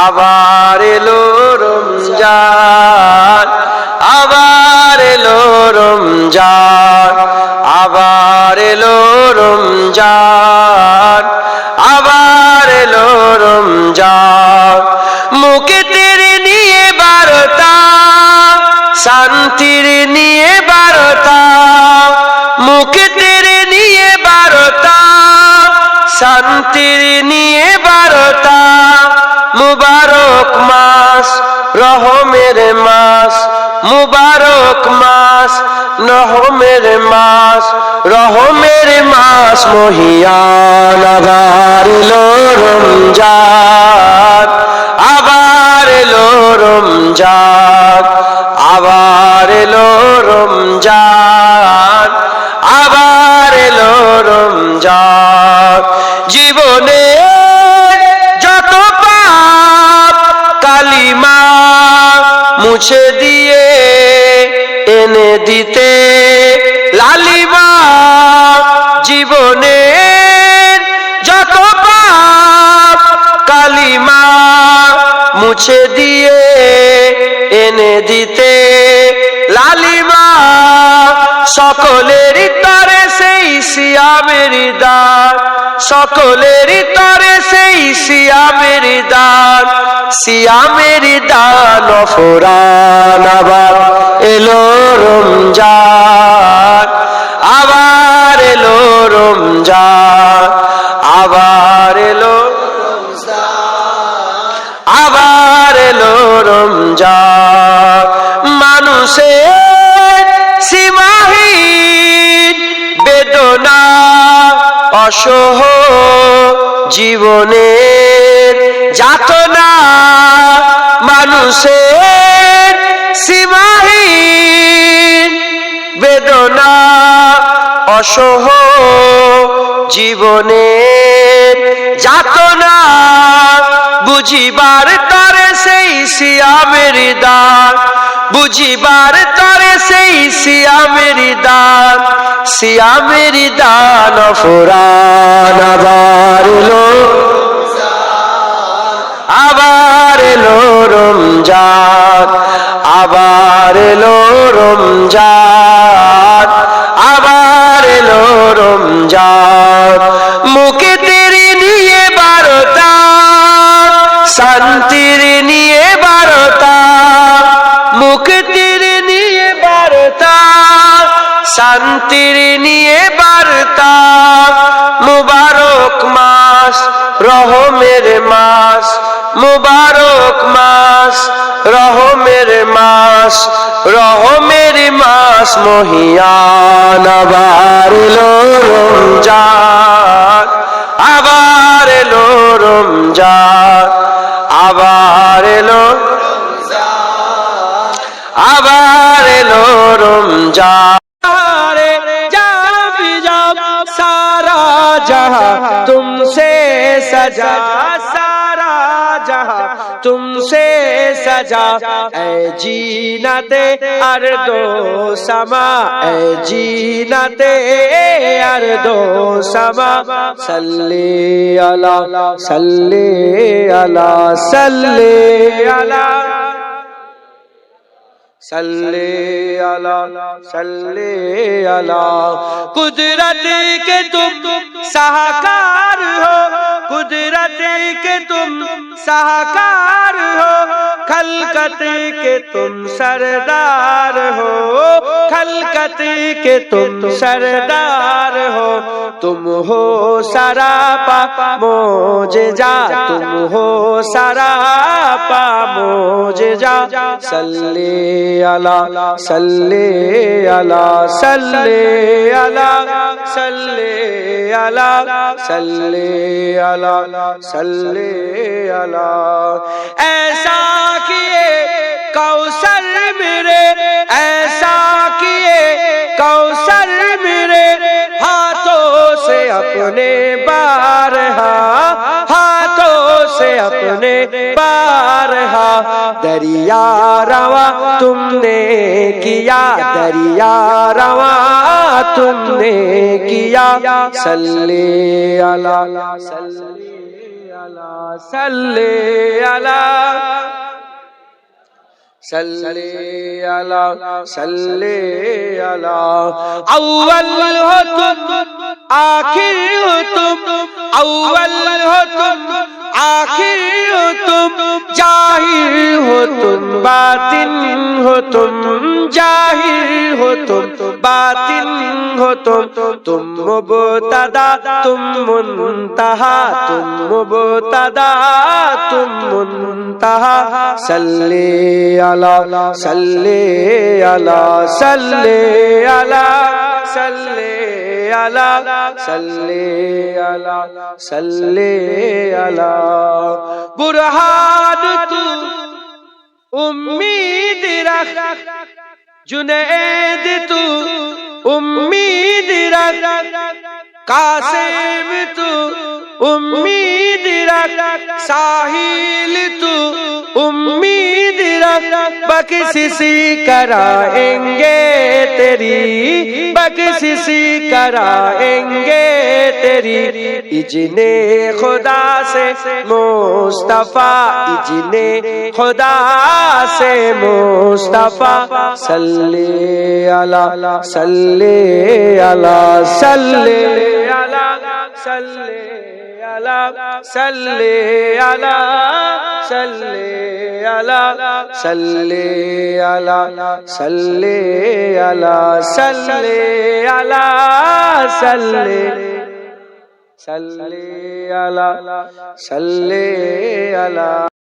আবার এলো রমজান, আবার এলো রমজান, আবার এলো রমজান, আবার এলো রমজান। মুখে তেরে নিয়ে বারতা, শান্তির নিয়ে বারতা, মুখে তেরে নিয়ে বারতা, শান্তির নিয়ে বারতা। মুবারক মাস, রহমের মাস, মুবারক মাস, রহমের মাস, রহমের মাস মহিয়ান। আবার এলো রমজান, আবার এলো রমজান, আবার এলো রমজান, আবার এলো রমজান। জীবনে যত পাপ কালিমা মুছে দিয়ে এনে দিতে লালিমা। জীবনে যত পাপ কালিমা মুছে দিয়ে এনে দিতে লালিমা। সকলের তরে সেই সিয়ামের দান, সকলের তরে সেই সিয়ামের দান, সিয়ামের দান ফুরান। আবার এলো রমজান, আবার এলো রমজান, আবার এলো রমজান, আবার এলো রমজান। মানুষের সীমাহীন বেদনা অসহ জীবনের যাতনা, মানুষের সীমাহীন বেদনা অসহ জীবনের যাতনা। বুঝিবার তরে সেই সিয়ামের দান, বুঝিবার তরে সেই সিয়ামের দান, সিয়ামের দান ফুরান। আবার এলো, আবার এলো রমজান, আবার এলো রমজান, আবার এলো রমজান। মুখে তেরে নিয়ে বারতা, শান্তির নিয়ে বারতা, মুখে তেরে নিয়ে বারতা, শান্তির নিয়ে বারতা। মুবারক মাস, রহমের মাস, মুবারক মাস, রহমের মাস, রহমের মাস মহিয়ান। আবার এলো রমজান, আবার এলো রমজান, আবার এলো রমজান, আবার এলো রমজান। सारा जहां तुमसे सजा, सारा जहां तुमसे सजा। ऐ जीनते अर्दो समा, ऐ जीनते अर्दो समा। सल्ले अला, सल्ले अला, सल्ले अला, सल्ले अला, सल्ले अला। कुदरत के तुम साहकार हो, कुदरत के तुम साहकार हो, खलकत के तुम सरदार हो, खलकत के तुम सरदार हो। तुम हो सरापा मोजेजा, तुम हो सरापा मोजेजा। सल्ले अला, सल्ले अला, सल्ले अला, सल्ले अला, सल्ले अला, सल्ले अला। ऐसा किए कौसर मेरे, ऐसा किए कौसर मेरे, हाथों से अपने बारहा, हाथों से अपने बारहा। दरिया रवा तुमने किया, दरिया रवा तुमने किया। सल्ले अला, सल्ले صلی علی صلی علی صلی علی اول ہو تم آخر ہو تم اول ہو تم آخر ہو تم ظاہر ہو تم باطن ہو تم ظاہر ہو تم باطن ہو تم مبتدا تم منتہا تم مبتدا تم منتہا صلی علی صلی علی صلی علی صلی علی صلی علی صلی علی برہان تو امید رکھ جنید تو امید رکھ قاسم تو امید رکھ ساحل تو امید رکھ بخشش کرائیں گے تیری بخشش کرائیں گے تیری اذن خدا سے مصطفیٰ اذن خدا سے مصطفیٰ صلی علی صلی علی صلی علی صلی علی صلی علی صلی علی صلی علی صلی علی صلی علی صلی علی صلی علی